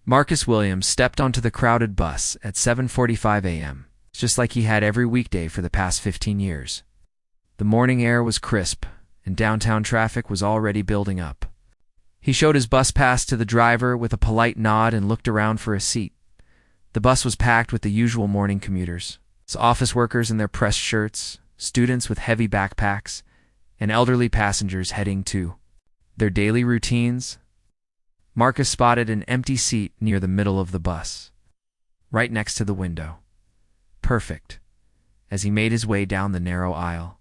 Marcus Williams stepped onto the crowded bus at 7:45 a.m., just like he had every weekday for the past 15 years. The morning air was crisp, and downtown traffic was already building up. He showed his bus pass to the driver with a polite nod and looked around for a seat. The bus was packed with the usual morning commuters, office workers in their pressed shirts, students with heavy backpacks, and elderly passengers heading to their daily routines. Marcus spotted an empty seat near the middle of the bus, right next to the window. Perfect. As he made his way down the narrow aisle,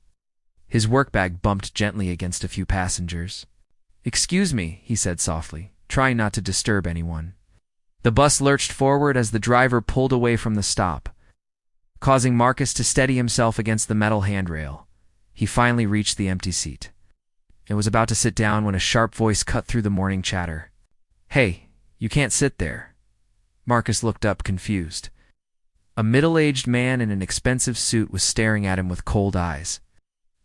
his work bag bumped gently against a few passengers. "Excuse me," he said softly, trying not to disturb anyone. The bus lurched forward as the driver pulled away from the stop, causing Marcus to steady himself against the metal handrail. He finally reached the empty seat. It was about to sit down when a sharp voice cut through the morning chatter. "Hey, you can't sit there." Marcus looked up, confused. A middle-aged man in an expensive suit was staring at him with cold eyes.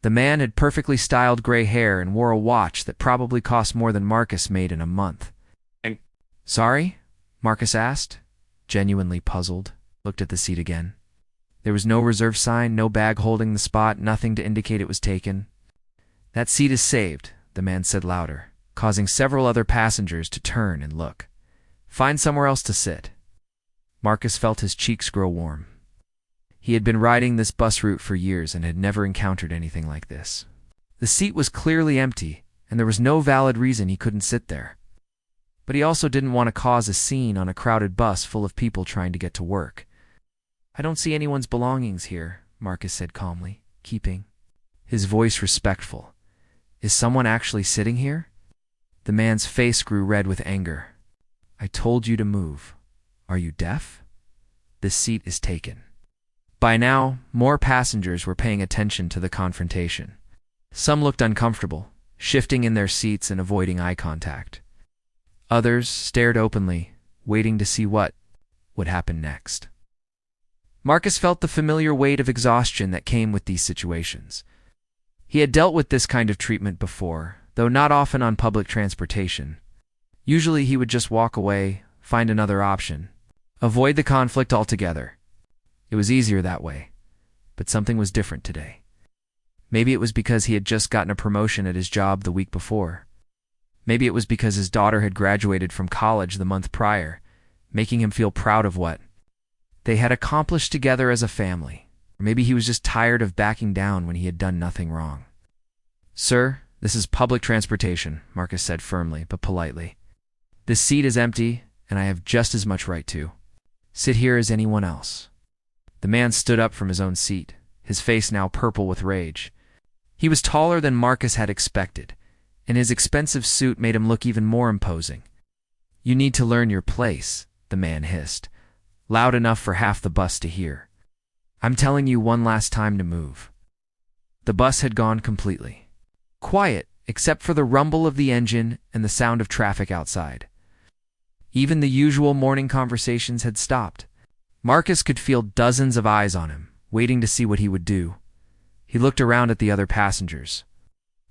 The man had perfectly styled gray hair and wore a watch that probably cost more than Marcus made in a month. "Sorry?" Marcus asked, genuinely puzzled. Looked at the seat again. There was no reserve sign, no bag holding the spot, nothing to indicate it was taken. "That seat is saved," the man said louder, causing several other passengers to turn and look. "Find somewhere else to sit." Marcus felt his cheeks grow warm. He had been riding this bus route for years and had never encountered anything like this. The seat was clearly empty, and there was no valid reason he couldn't sit there. But he also didn't want to cause a scene on a crowded bus full of people trying to get to work. "I don't see anyone's belongings here," Marcus said calmly, keeping his voice respectful. "Is someone actually sitting here?" The man's face grew red with anger. "I told you to move. Are you deaf? This seat is taken." By now, more passengers were paying attention to the confrontation. Some looked uncomfortable, shifting in their seats and avoiding eye contact. Others stared openly, waiting to see what would happen next. Marcus felt the familiar weight of exhaustion that came with these situations. He had dealt with this kind of treatment before, though not often on public transportation. Usually he would just walk away, find another option, avoid the conflict altogether. It was easier that way, but something was different today. Maybe it was because he had just gotten a promotion at his job the week before. Maybe it was because his daughter had graduated from college the month prior, making him feel proud of what they had accomplished together as a family. Or maybe he was just tired of backing down when he had done nothing wrong. "Sir, this is public transportation," Marcus said firmly but politely. "This seat is empty, and I have just as much right to sit here as anyone else." The man stood up from his own seat, his face now purple with rage. He was taller than Marcus had expected, and his expensive suit made him look even more imposing. "You need to learn your place," the man hissed, loud enough for half the bus to hear. "I'm telling you one last time to move." The bus had gone completely quiet, except for the rumble of the engine and the sound of traffic outside. Even the usual morning conversations had stopped. Marcus could feel dozens of eyes on him, waiting to see what he would do. He looked around at the other passengers.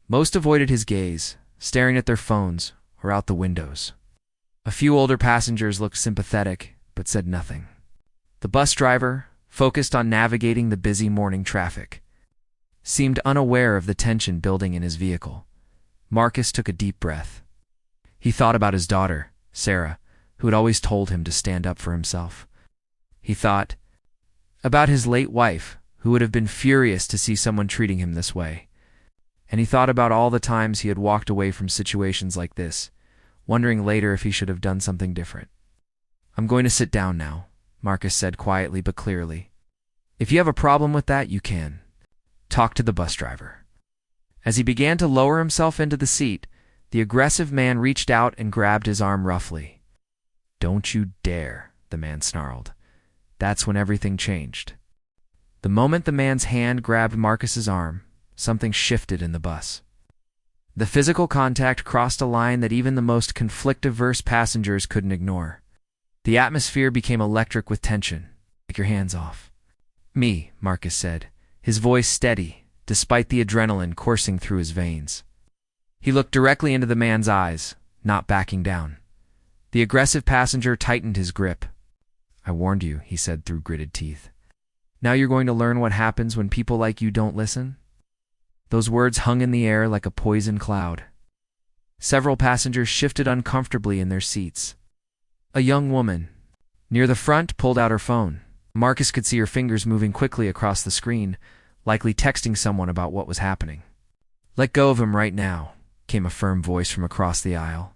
Most avoided his gaze, staring at their phones or out the windows. A few older passengers looked sympathetic, but said nothing. The bus driver, focused on navigating the busy morning traffic, seemed unaware of the tension building in his vehicle. Marcus took a deep breath. He thought about his daughter, Sarah, who had always told him to stand up for himself. He thought about his late wife, who would have been furious to see someone treating him this way. And he thought about all the times he had walked away from situations like this, wondering later if he should have done something different. "I'm going to sit down now," Marcus said quietly but clearly. "If you have a problem with that, you can talk to the bus driver." As he began to lower himself into the seat, the aggressive man reached out and grabbed his arm roughly. "Don't you dare," the man snarled. That's when everything changed. The moment the man's hand grabbed Marcus's arm, something shifted in the bus. The physical contact crossed a line that even the most conflict-averse passengers couldn't ignore. The atmosphere became electric with tension. "Take your hands off me," Marcus said, his voice steady, despite the adrenaline coursing through his veins. He looked directly into the man's eyes, not backing down. The aggressive passenger tightened his grip. "I warned you," he said through gritted teeth. "Now you're going to learn what happens when people like you don't listen?" Those words hung in the air like a poison cloud. Several passengers shifted uncomfortably in their seats. A young woman, near the front, pulled out her phone. Marcus could see her fingers moving quickly across the screen, likely texting someone about what was happening. "Let go of him right now," came a firm voice from across the aisle.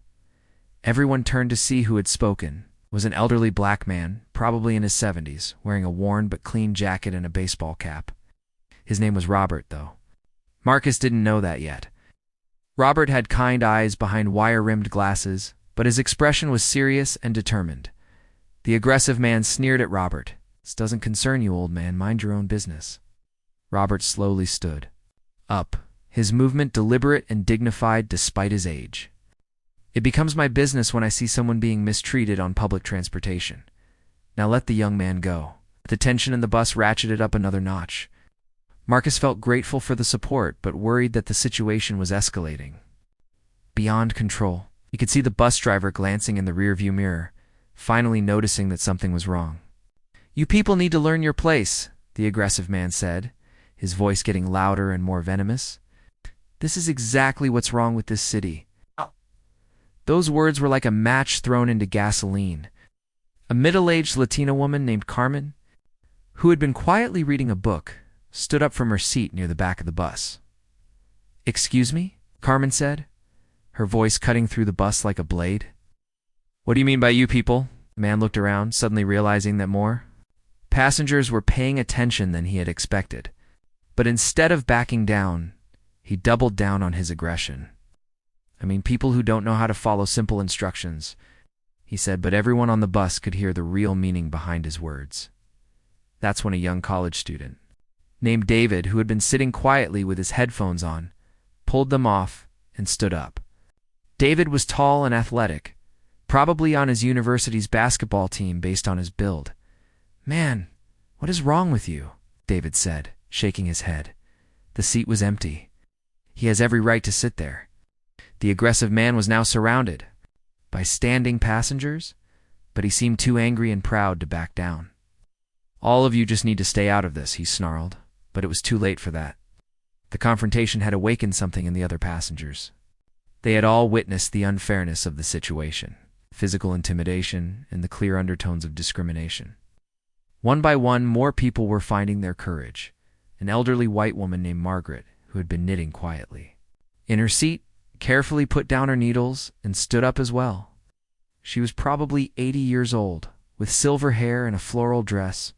Everyone turned to see who had spoken. It was an elderly black man, probably in his 70s, wearing a worn but clean jacket and a baseball cap. His name was Robert, though. Marcus didn't know that yet. Robert had kind eyes behind wire-rimmed glasses, but his expression was serious and determined. The aggressive man sneered at Robert. "This doesn't concern you, old man. Mind your own business." Robert slowly stood up, his movement deliberate and dignified despite his age. "It becomes my business when I see someone being mistreated on public transportation. Now let the young man go." The tension in the bus ratcheted up another notch. Marcus felt grateful for the support, but worried that the situation was escalating beyond control. He could see the bus driver glancing in the rearview mirror, finally noticing that something was wrong. "You people need to learn your place," the aggressive man said, his voice getting louder and more venomous. "This is exactly what's wrong with this city." Those words were like a match thrown into gasoline. A middle-aged Latina woman named Carmen, who had been quietly reading a book, stood up from her seat near the back of the bus. "Excuse me?" Carmen said, her voice cutting through the bus like a blade. "What do you mean by you people?" The man looked around, suddenly realizing that more passengers were paying attention than he had expected. But instead of backing down, he doubled down on his aggression. "I mean people who don't know how to follow simple instructions," he said, but everyone on the bus could hear the real meaning behind his words. That's when a young college student, named David, who had been sitting quietly with his headphones on, pulled them off and stood up. David was tall and athletic, probably on his university's basketball team based on his build. "Man, what is wrong with you?" David said, shaking his head. The seat was empty. He has every right to sit there. The aggressive man was now surrounded by standing passengers, but he seemed too angry and proud to back down. "All of you just need to stay out of this," he snarled, but it was too late for that. The confrontation had awakened something in the other passengers. They had all witnessed the unfairness of the situation, physical intimidation, and the clear undertones of discrimination. One by one, more people were finding their courage. An elderly white woman named Margaret, who had been knitting quietly. In her seat, carefully put down her needles and stood up as well. She was probably 80 years old, with silver hair and a floral dress,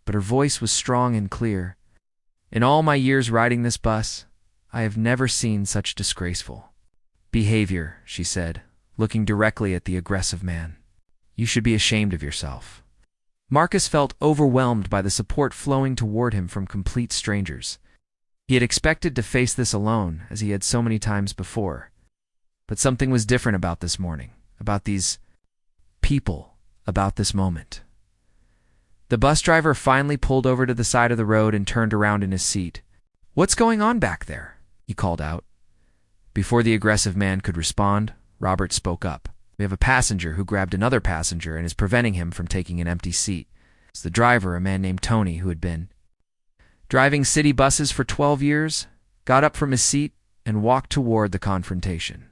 but her voice was strong and clear. "In all my years riding this bus, I have never seen such disgraceful behavior," she said, looking directly at the aggressive man. "You should be ashamed of yourself." Marcus felt overwhelmed by the support flowing toward him from complete strangers. He had expected to face this alone, as he had so many times before. But something was different about this morning, about these people, about this moment. The bus driver finally pulled over to the side of the road and turned around in his seat. "What's going on back there?" he called out. Before the aggressive man could respond, Robert spoke up. "We have a passenger who grabbed another passenger and is preventing him from taking an empty seat." It's the driver, a man named Tony, who had been driving city buses for 12 years, got up from his seat and walked toward the confrontation.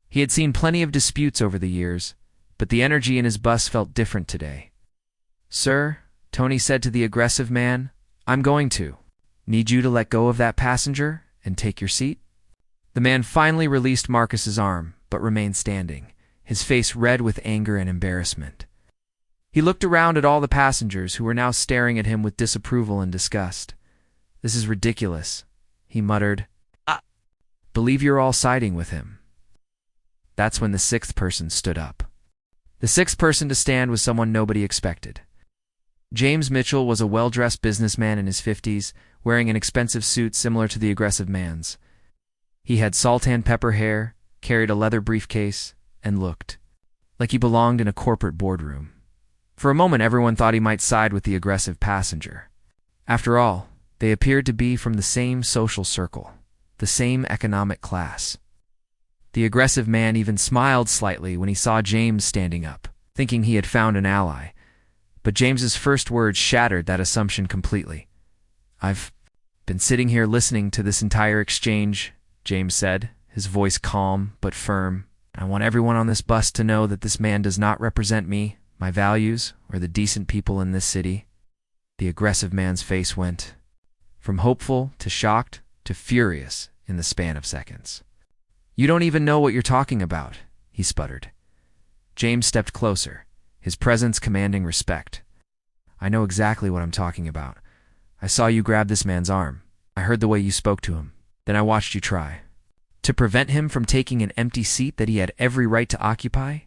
He had seen plenty of disputes over the years, but the energy in his bus felt different today. "Sir," Tony said to the aggressive man, "I'm going to need you to let go of that passenger and take your seat." The man finally released Marcus's arm, but remained standing, his face red with anger and embarrassment. He looked around at all the passengers, who were now staring at him with disapproval and disgust. "This is ridiculous," he muttered. "I believe you're all siding with him." That's when the sixth person stood up. The sixth person to stand was someone nobody expected. James Mitchell was a well-dressed businessman in his 50s, wearing an expensive suit similar to the aggressive man's. He had salt-and-pepper hair, carried a leather briefcase, and looked like he belonged in a corporate boardroom. For a moment, everyone thought he might side with the aggressive passenger. After all, they appeared to be from the same social circle, the same economic class. The aggressive man even smiled slightly when he saw James standing up, thinking he had found an ally. But James's first words shattered that assumption completely. "I've been sitting here listening to this entire exchange," James said, his voice calm but firm. "I want everyone on this bus to know that this man does not represent me, my values, or the decent people in this city." The aggressive man's face went from hopeful to shocked to furious in the span of seconds. "You don't even know what you're talking about," he sputtered. James stepped closer, his presence commanding respect. "I know exactly what I'm talking about. I saw you grab this man's arm. I heard the way you spoke to him. Then I watched you try to prevent him from taking an empty seat that he had every right to occupy."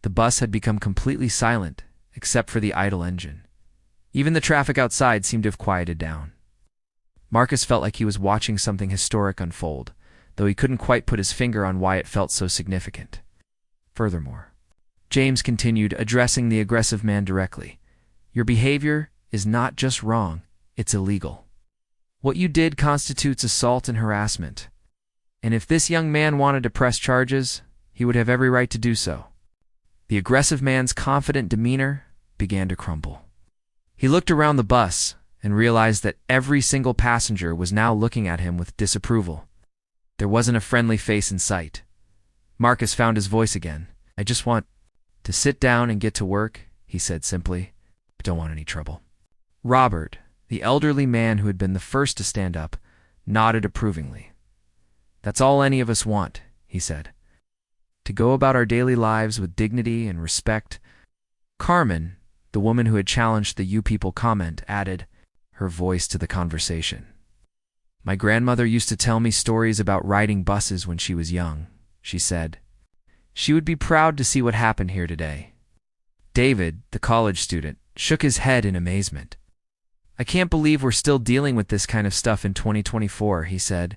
The bus had become completely silent, except for the idle engine. Even the traffic outside seemed to have quieted down. Marcus felt like he was watching something historic unfold, though he couldn't quite put his finger on why it felt so significant. Furthermore, James continued, addressing the aggressive man directly. "Your behavior is not just wrong, it's illegal. What you did constitutes assault and harassment. And if this young man wanted to press charges, he would have every right to do so." The aggressive man's confident demeanor began to crumble. He looked around the bus and realized that every single passenger was now looking at him with disapproval. There wasn't a friendly face in sight. Marcus found his voice again. "I just want to sit down and get to work," he said simply. "I don't want any trouble." Robert, the elderly man who had been the first to stand up, nodded approvingly. "That's all any of us want," he said. "To go about our daily lives with dignity and respect." Carmen, the woman who had challenged the "you people" comment, added her voice to the conversation. "My grandmother used to tell me stories about riding buses when she was young," she said. "She would be proud to see what happened here today." David, the college student, shook his head in amazement. "I can't believe we're still dealing with this kind of stuff in 2024, he said.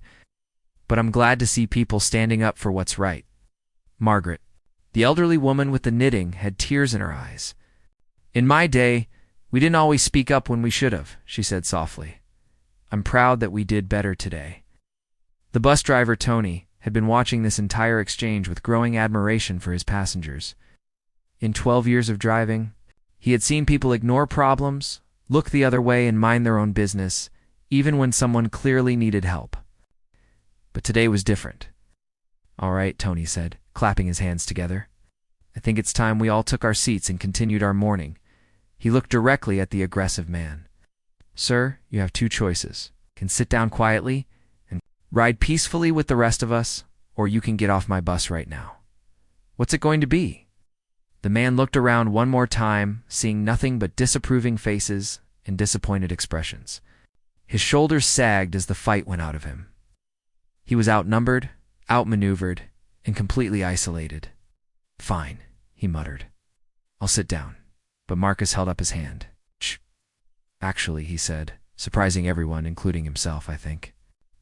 "But I'm glad to see people standing up for what's right." Margaret, the elderly woman with the knitting, had tears in her eyes. "In my day, we didn't always speak up when we should have," she said softly. "I'm proud that we did better today." The bus driver, Tony, had been watching this entire exchange with growing admiration for his passengers. In 12 years of driving, he had seen people ignore problems, look the other way, and mind their own business, even when someone clearly needed help. But today was different. "All right," Tony said, clapping his hands together. "I think it's time we all took our seats and continued our morning." He looked directly at the aggressive man. "Sir, you have two choices. You can sit down quietly and ride peacefully with the rest of us, or you can get off my bus right now. What's it going to be?" The man looked around one more time, seeing nothing but disapproving faces and disappointed expressions. His shoulders sagged as the fight went out of him. He was outnumbered, outmaneuvered, and completely isolated. "Fine," he muttered. "I'll sit down." But Marcus held up his hand. "Shh. Actually," he said, surprising everyone, including himself, I think.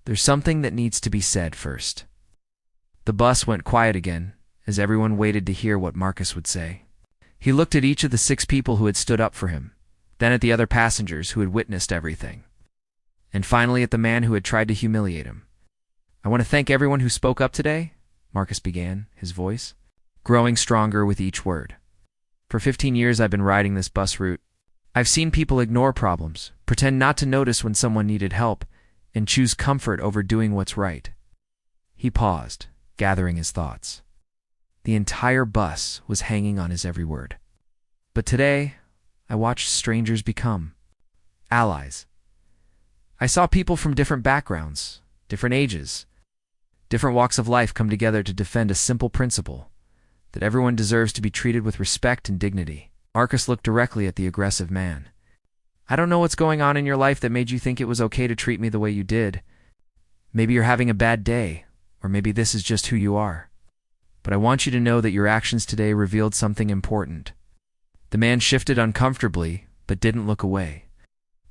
"There's something that needs to be said first." The bus went quiet again, as everyone waited to hear what Marcus would say. He looked at each of the 6 people who had stood up for him, then at the other passengers who had witnessed everything, and finally at the man who had tried to humiliate him. "I want to thank everyone who spoke up today," Marcus began, his voice growing stronger with each word. "For 15 years I've been riding this bus route. I've seen people ignore problems, pretend not to notice when someone needed help, and choose comfort over doing what's right." He paused, gathering his thoughts. The entire bus was hanging on his every word. "But today, I watched strangers become allies. I saw people from different backgrounds, different ages, different walks of life come together to defend a simple principle, that everyone deserves to be treated with respect and dignity." Marcus looked directly at the aggressive man. "I don't know what's going on in your life that made you think it was okay to treat me the way you did. Maybe you're having a bad day, or maybe this is just who you are. But I want you to know that your actions today revealed something important." The man shifted uncomfortably, but didn't look away.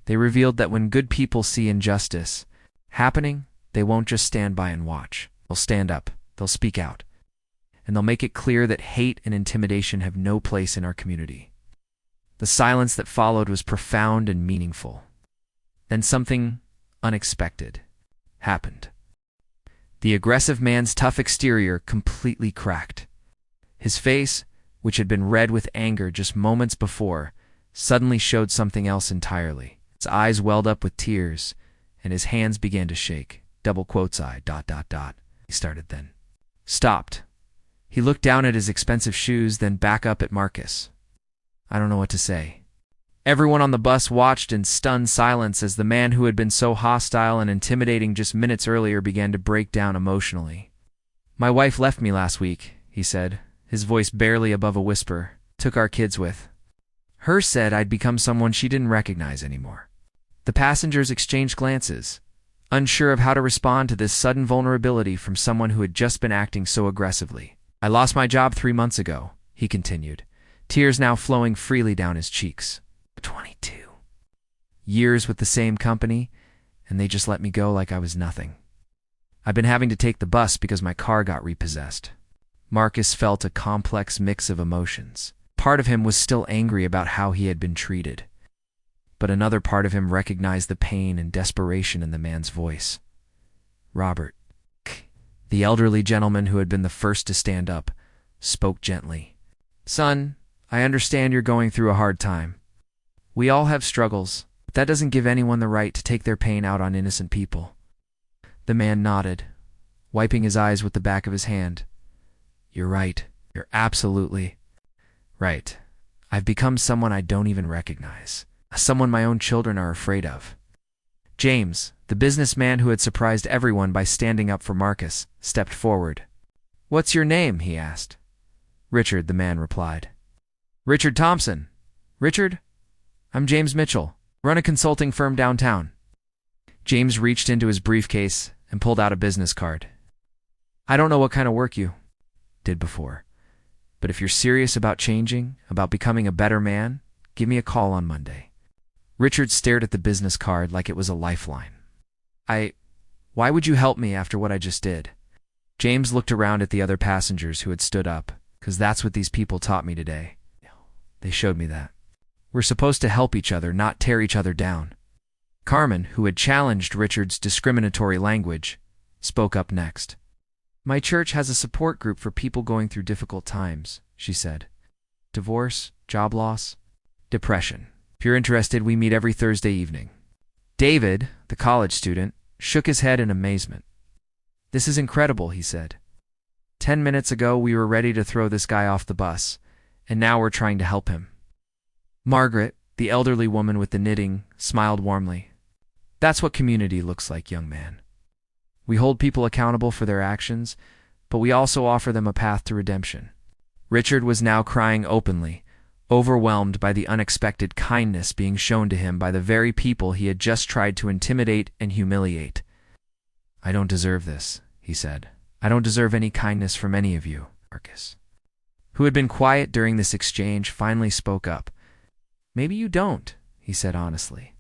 "They revealed that when good people see injustice happening, they won't just stand by and watch. They'll stand up, they'll speak out, and they'll make it clear that hate and intimidation have no place in our community." The silence that followed was profound and meaningful. Then something unexpected happened. The aggressive man's tough exterior completely cracked. His face, which had been red with anger just moments before, suddenly showed something else entirely. His eyes welled up with tears, and his hands began to shake. Double quotes I, ... He started then. Stopped. He looked down at his expensive shoes, then back up at Marcus. I don't know what to say. Everyone on the bus watched in stunned silence as the man who had been so hostile and intimidating just minutes earlier began to break down emotionally. My wife left me last week, he said, his voice barely above a whisper. Took our kids with her, said I'd become someone she didn't recognize anymore. The passengers exchanged glances, unsure of how to respond to this sudden vulnerability from someone who had just been acting so aggressively. I lost my job 3 months ago, he continued, tears now flowing freely down his cheeks. 22 years with the same company, and they just let me go like I was nothing. I've been having to take the bus because my car got repossessed. Marcus felt a complex mix of emotions. Part of him was still angry about how he had been treated, but another part of him recognized the pain and desperation in the man's voice. Robert, the elderly gentleman who had been the first to stand up, spoke gently. Son, I understand you're going through a hard time. We all have struggles, but that doesn't give anyone the right to take their pain out on innocent people. The man nodded, wiping his eyes with the back of his hand. You're right. You're absolutely right. I've become someone I don't even recognize, someone my own children are afraid of. James, the businessman who had surprised everyone by standing up for Marcus, stepped forward. What's your name? He asked. Richard, the man replied. Richard Thompson. Richard? I'm James Mitchell, run a consulting firm downtown. James reached into his briefcase and pulled out a business card. I don't know what kind of work you did before, but if you're serious about changing, about becoming a better man, give me a call on Monday. Richard stared at the business card like it was a lifeline. Why would you help me after what I just did? James looked around at the other passengers who had stood up, because that's what these people taught me today. They showed me that. We're supposed to help each other, not tear each other down. Carmen, who had challenged Richard's discriminatory language, spoke up next. My church has a support group for people going through difficult times, she said. Divorce, job loss, depression. If you're interested, we meet every Thursday evening. David, the college student, shook his head in amazement. This is incredible, he said. 10 minutes ago, we were ready to throw this guy off the bus, and now we're trying to help him. Margaret, the elderly woman with the knitting, smiled warmly. That's what community looks like, young man. We hold people accountable for their actions, but we also offer them a path to redemption. Richard was now crying openly, overwhelmed by the unexpected kindness being shown to him by the very people he had just tried to intimidate and humiliate. I don't deserve this, he said. I don't deserve any kindness from any of you. Marcus, who had been quiet during this exchange, finally spoke up. Maybe you don't, he said honestly.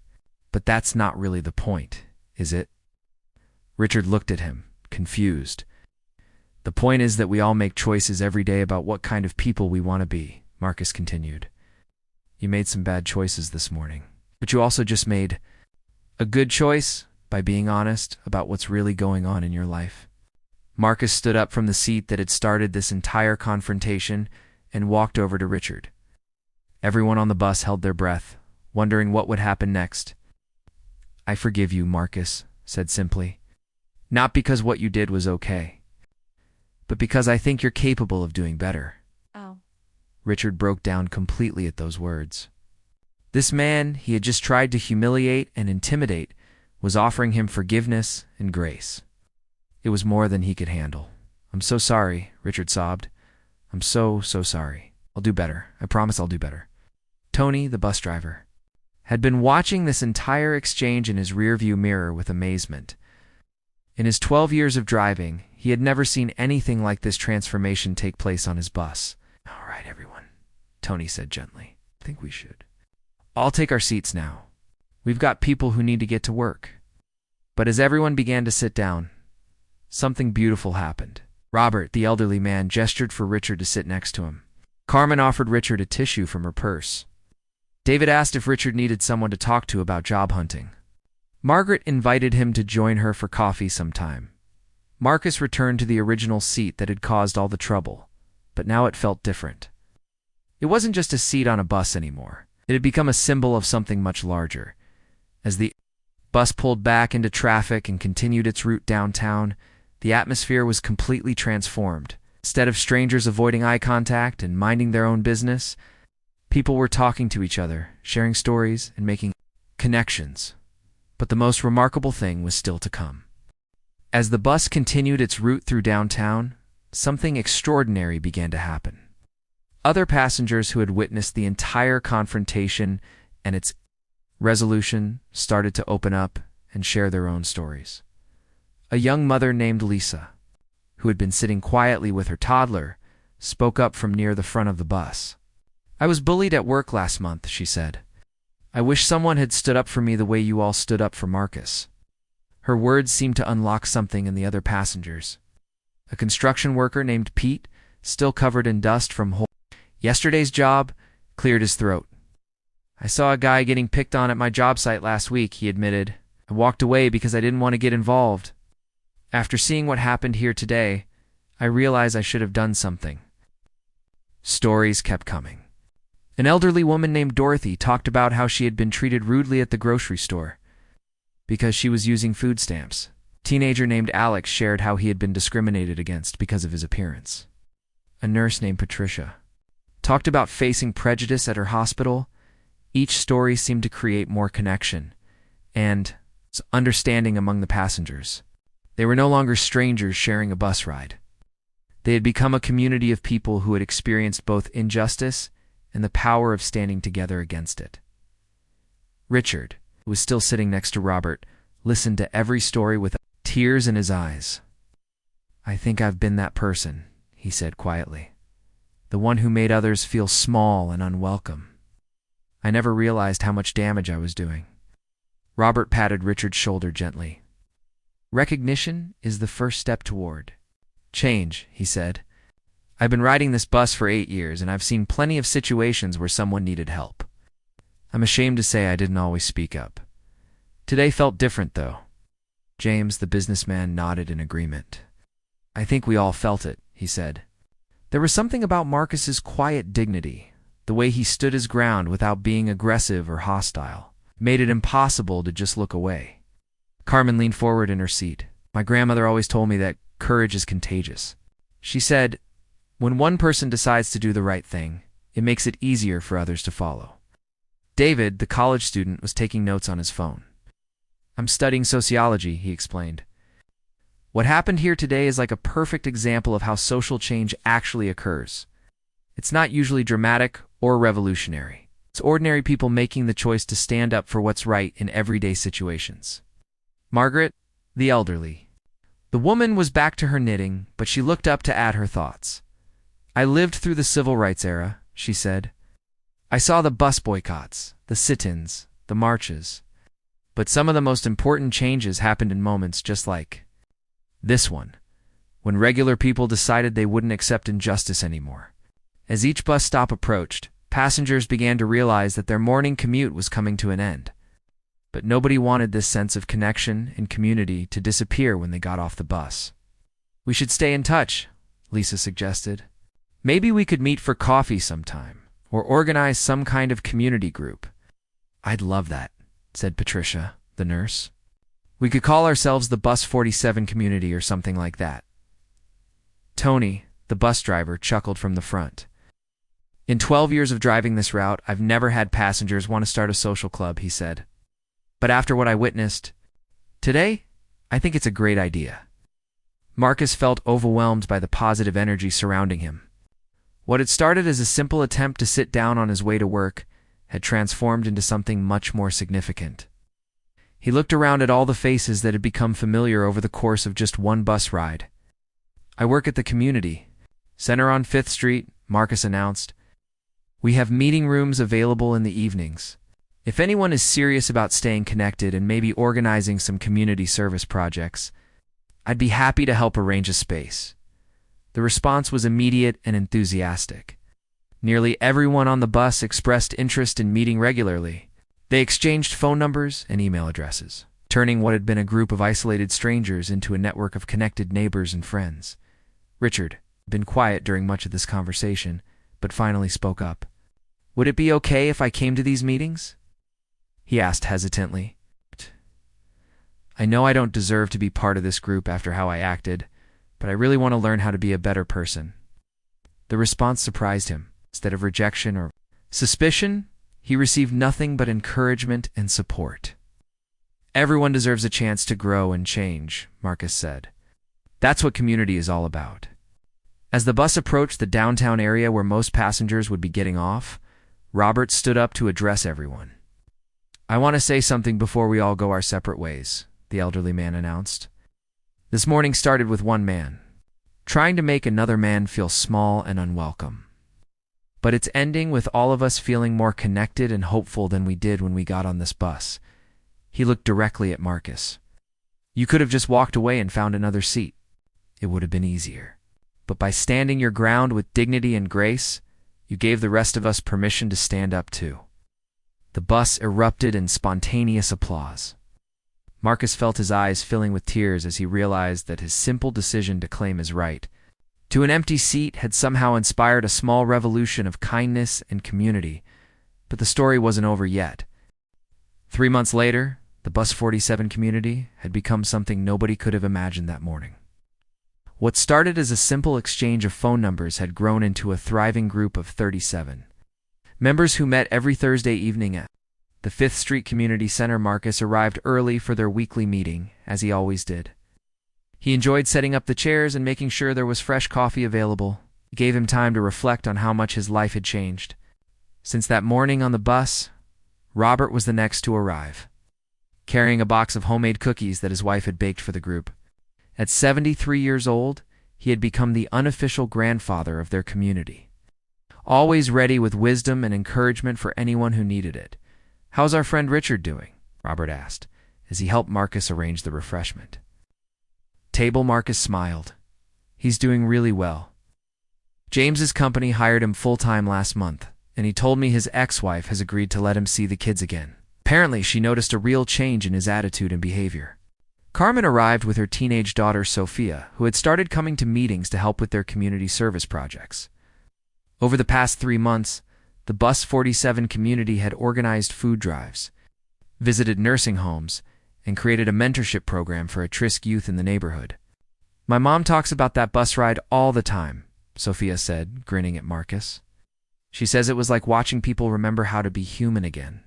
But that's not really the point, is it? Richard looked at him, confused. The point is that we all make choices every day about what kind of people we want to be, Marcus continued. You made some bad choices this morning, but you also just made a good choice by being honest about what's really going on in your life. Marcus stood up from the seat that had started this entire confrontation and walked over to Richard. Everyone on the bus held their breath, wondering what would happen next. I forgive you, Marcus said simply. Not because what you did was okay, but because I think you're capable of doing better. Oh. Richard broke down completely at those words. This man he had just tried to humiliate and intimidate was offering him forgiveness and grace. It was more than he could handle. I'm so sorry, Richard sobbed. I'm so sorry. I'll do better. I promise I'll do better. Tony, the bus driver, had been watching this entire exchange in his rearview mirror with amazement. In his 12 years of driving, he had never seen anything like this transformation take place on his bus. All right, everyone, Tony said gently. I think we should all take our seats now. We've got people who need to get to work. But as everyone began to sit down, something beautiful happened. Robert, the elderly man, gestured for Richard to sit next to him. Carmen offered Richard a tissue from her purse. David asked if Richard needed someone to talk to about job hunting. Margaret invited him to join her for coffee sometime. Marcus returned to the original seat that had caused all the trouble, but now it felt different. It wasn't just a seat on a bus anymore. It had become a symbol of something much larger. As the bus pulled back into traffic and continued its route downtown, the atmosphere was completely transformed. Instead of strangers avoiding eye contact and minding their own business, people were talking to each other, sharing stories, and making connections. But the most remarkable thing was still to come. As the bus continued its route through downtown, something extraordinary began to happen. Other passengers who had witnessed the entire confrontation and its resolution started to open up and share their own stories. A young mother named Lisa, who had been sitting quietly with her toddler, spoke up from near the front of the bus. "I was bullied at work last month," she said. "I wish someone had stood up for me the way you all stood up for Marcus." Her words seemed to unlock something in the other passengers. A construction worker named Pete, still covered in dust from yesterday's job, cleared his throat. "I saw a guy getting picked on at my job site last week," he admitted. "I walked away because I didn't want to get involved. After seeing what happened here today, I realized I should have done something." Stories kept coming. An elderly woman named Dorothy talked about how she had been treated rudely at the grocery store because she was using food stamps. A teenager named Alex shared how he had been discriminated against because of his appearance. A nurse named Patricia talked about facing prejudice at her hospital. Each story seemed to create more connection and understanding among the passengers. They were no longer strangers sharing a bus ride. They had become a community of people who had experienced both injustice and the power of standing together against it. Richard, who was still sitting next to Robert, listened to every story with tears in his eyes. "I think I've been that person," he said quietly. "The one who made others feel small and unwelcome. I never realized how much damage I was doing." Robert patted Richard's shoulder gently. "Recognition is the first step toward change," he said. "I've been riding this bus for 8 years, and I've seen plenty of situations where someone needed help. I'm ashamed to say I didn't always speak up. Today felt different, though." James, the businessman, nodded in agreement. "I think we all felt it," he said. There was something about Marcus's quiet dignity, the way he stood his ground without being aggressive or hostile, made it impossible to just look away. Carmen leaned forward in her seat. "My grandmother always told me that courage is contagious. She said, when one person decides to do the right thing, it makes it easier for others to follow." David, the college student, was taking notes on his phone. "I'm studying sociology," he explained. "What happened here today is like a perfect example of how social change actually occurs. It's not usually dramatic or revolutionary. It's ordinary people making the choice to stand up for what's right in everyday situations." Margaret, the elderly. The woman was back to her knitting, but she looked up to add her thoughts. "I lived through the civil rights era," she said. "I saw the bus boycotts, the sit-ins, the marches. But some of the most important changes happened in moments just like this one, when regular people decided they wouldn't accept injustice anymore. As each bus stop approached, passengers began to realize that their morning commute was coming to an end. But nobody wanted this sense of connection and community to disappear when they got off the bus. "We should stay in touch," Lisa suggested. "Maybe we could meet for coffee sometime, or organize some kind of community group." "I'd love that," said Patricia, the nurse. "We could call ourselves the Bus 47 community or something like that." Tony, the bus driver, chuckled from the front. "In 12 years of driving this route, I've never had passengers want to start a social club," he said. "But after what I witnessed today, I think it's a great idea." Marcus felt overwhelmed by the positive energy surrounding him. What had started as a simple attempt to sit down on his way to work had transformed into something much more significant. He looked around at all the faces that had become familiar over the course of just one bus ride. "I work at the community center on 5th Street, Marcus announced. "We have meeting rooms available in the evenings. If anyone is serious about staying connected and maybe organizing some community service projects, I'd be happy to help arrange a space." The response was immediate and enthusiastic. Nearly everyone on the bus expressed interest in meeting regularly. They exchanged phone numbers and email addresses. turning what had been a group of isolated strangers into a network of connected neighbors and friends. Richard had been quiet during much of this conversation, but finally spoke up. "Would it be okay if I came to these meetings?" he asked hesitantly. "I know I don't deserve to be part of this group after how I acted, but I really want to learn how to be a better person." The response surprised him. Instead of rejection or suspicion, he received nothing but encouragement and support. "Everyone deserves a chance to grow and change," Marcus said. "That's what community is all about." As the bus approached the downtown area where most passengers would be getting off, Robert stood up to address everyone. "I want to say something before we all go our separate ways," the elderly man announced. "This morning started with one man, trying to make another man feel small and unwelcome. But it's ending with all of us feeling more connected and hopeful than we did when we got on this bus." He looked directly at Marcus. "You could have just walked away and found another seat. It would have been easier. But by standing your ground with dignity and grace, you gave the rest of us permission to stand up too." The bus erupted in spontaneous applause. Marcus felt his eyes filling with tears as he realized that his simple decision to claim his right to an empty seat had somehow inspired a small revolution of kindness and community. But the story wasn't over yet. 3 months later, the Bus 47 community had become something nobody could have imagined that morning. What started as a simple exchange of phone numbers had grown into a thriving group of 37 members who met every Thursday evening at the 5th Street Community Center. Marcus arrived early for their weekly meeting, as he always did. He enjoyed setting up the chairs and making sure there was fresh coffee available. It gave him time to reflect on how much his life had changed. Since that morning on the bus, Robert was the next to arrive, carrying a box of homemade cookies that his wife had baked for the group. At 73 years old, he had become the unofficial grandfather of their community, always ready with wisdom and encouragement for anyone who needed it. "How's our friend Richard doing?" Robert asked, as he helped Marcus arrange the refreshment table. Marcus smiled. "He's doing really well. James's company hired him full-time last month, and he told me his ex-wife has agreed to let him see the kids again. Apparently, she noticed a real change in his attitude and behavior." Carmen arrived with her teenage daughter, Sophia, who had started coming to meetings to help with their community service projects. Over the past 3 months, the Bus 47 community had organized food drives, visited nursing homes, and created a mentorship program for at-risk youth in the neighborhood. "My mom talks about that bus ride all the time," Sophia said, grinning at Marcus. "She says it was like watching people remember how to be human again."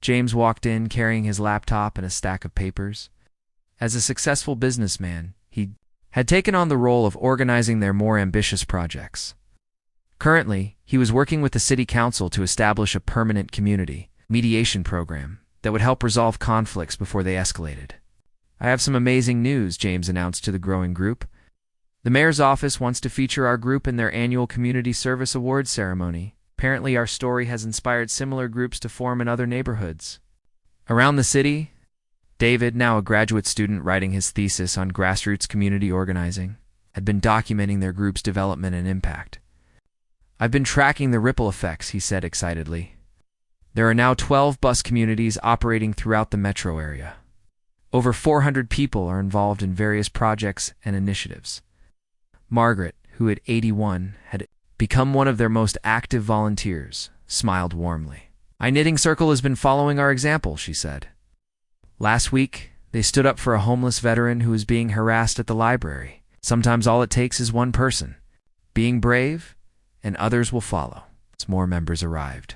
James walked in carrying his laptop and a stack of papers. As a successful businessman, he had taken on the role of organizing their more ambitious projects. Currently, he was working with the city council to establish a permanent community mediation program that would help resolve conflicts before they escalated. "I have some amazing news," James announced to the growing group. "The mayor's office wants to feature our group in their annual Community Service Awards ceremony. Apparently, our story has inspired similar groups to form in other neighborhoods around the city." David, now a graduate student writing his thesis on grassroots community organizing, had been documenting their group's development and impact. "I've been tracking the ripple effects," he said excitedly. "There are now 12 bus communities operating throughout the metro area. Over 400 people are involved in various projects and initiatives." Margaret, who at 81 had become one of their most active volunteers, smiled warmly. "Our knitting circle has been following our example," she said. "Last week, they stood up for a homeless veteran who was being harassed at the library. Sometimes all it takes is one person being brave, and others will follow." As more members arrived,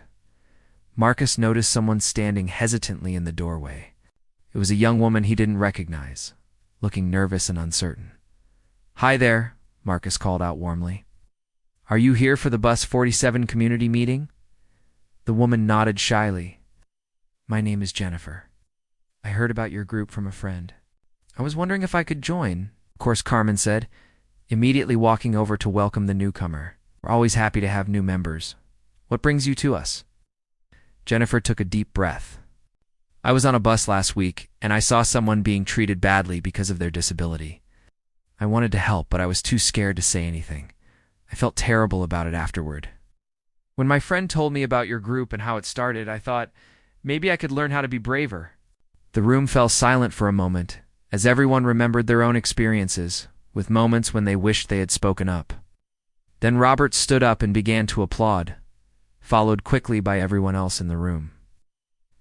Marcus noticed someone standing hesitantly in the doorway. It was a young woman he didn't recognize, looking nervous and uncertain. "Hi there," Marcus called out warmly. "Are you here for the Bus 47 community meeting?" The woman nodded shyly. "My name is Jennifer. I heard about your group from a friend. I was wondering if I could join." "Of course," Carmen said, immediately walking over to welcome the newcomer. "We're always happy to have new members. What brings you to us?" Jennifer took a deep breath. "I was on a bus last week, and I saw someone being treated badly because of their disability. I wanted to help, but I was too scared to say anything. I felt terrible about it afterward. When my friend told me about your group and how it started, I thought maybe I could learn how to be braver." The room fell silent for a moment, as everyone remembered their own experiences, with moments when they wished they had spoken up. Then Robert stood up and began to applaud, followed quickly by everyone else in the room.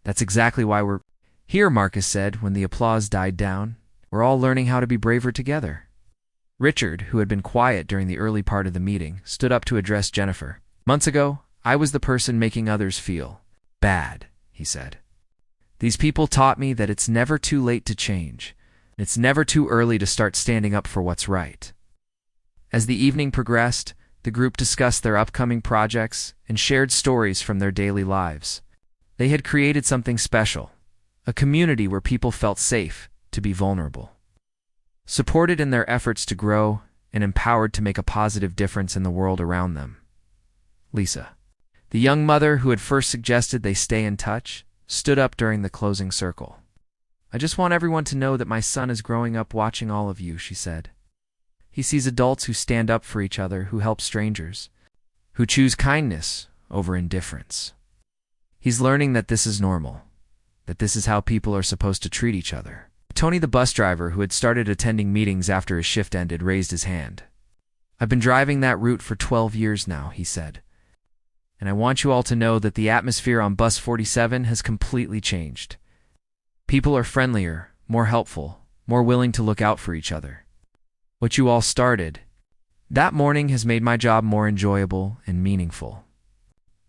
"That's exactly why we're here," Marcus said when the applause died down. "We're all learning how to be braver together." Richard, who had been quiet during the early part of the meeting, stood up to address Jennifer. "Months ago, I was the person making others feel bad," he said. "These people taught me that it's never too late to change. It's never too early to start standing up for what's right." As the evening progressed, the group discussed their upcoming projects and shared stories from their daily lives. They had created something special, a community where people felt safe to be vulnerable, supported in their efforts to grow, and empowered to make a positive difference in the world around them. Lisa, the young mother who had first suggested they stay in touch, stood up during the closing circle. "I just want everyone to know that my son is growing up watching all of you," she said. "He sees adults who stand up for each other, who help strangers, who choose kindness over indifference. He's learning that this is normal, that this is how people are supposed to treat each other." Tony, the bus driver who had started attending meetings after his shift ended, raised his hand. "I've been driving that route for 12 years now," he said. "And I want you all to know that the atmosphere on Bus 47 has completely changed. People are friendlier, more helpful, more willing to look out for each other. What you all started that morning has made my job more enjoyable and meaningful."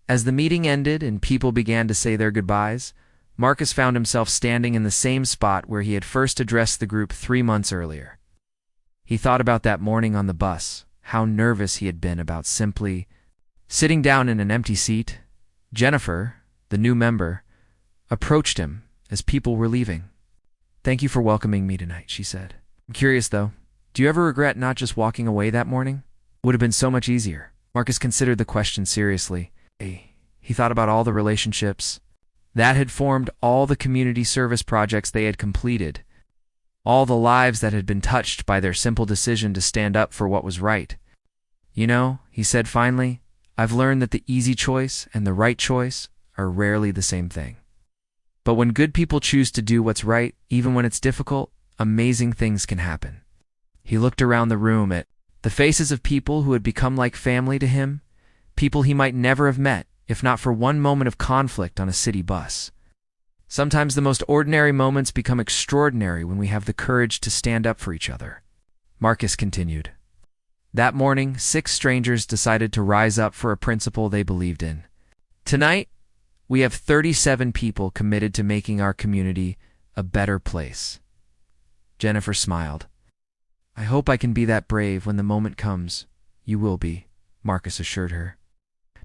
As the meeting ended and people began to say their goodbyes, Marcus found himself standing in the same spot where he had first addressed the group 3 months earlier. He thought about that morning on the bus, how nervous he had been about simply sitting down in an empty seat. Jennifer, the new member, approached him as people were leaving. "Thank you for welcoming me tonight," she said. "I'm curious, though, do you ever regret not just walking away that morning? Would have been so much easier." Marcus considered the question seriously. He thought about all the relationships that had formed, all the community service projects they had completed, all the lives that had been touched by their simple decision to stand up for what was right. "You know," he said finally, "I've learned that the easy choice and the right choice are rarely the same thing. But when good people choose to do what's right, even when it's difficult, amazing things can happen." He looked around the room at the faces of people who had become like family to him, people he might never have met if not for one moment of conflict on a city bus. Sometimes the most ordinary moments become extraordinary when we have the courage to stand up for each other. Marcus continued. That morning, 6 strangers decided to rise up for a principle they believed in. Tonight, we have 37 people committed to making our community a better place. Jennifer smiled. "I hope I can be that brave when the moment comes." "You will be," Marcus assured her.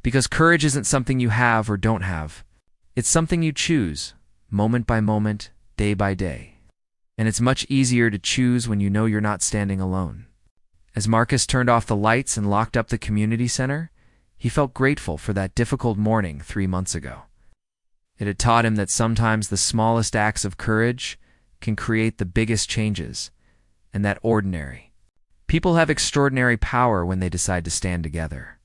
"Because courage isn't something you have or don't have. It's something you choose, moment by moment, day by day. And it's much easier to choose when you know you're not standing alone." As Marcus turned off the lights and locked up the community center, he felt grateful for that difficult morning 3 months ago. It had taught him that sometimes the smallest acts of courage can create the biggest changes, and that ordinary people have extraordinary power when they decide to stand together.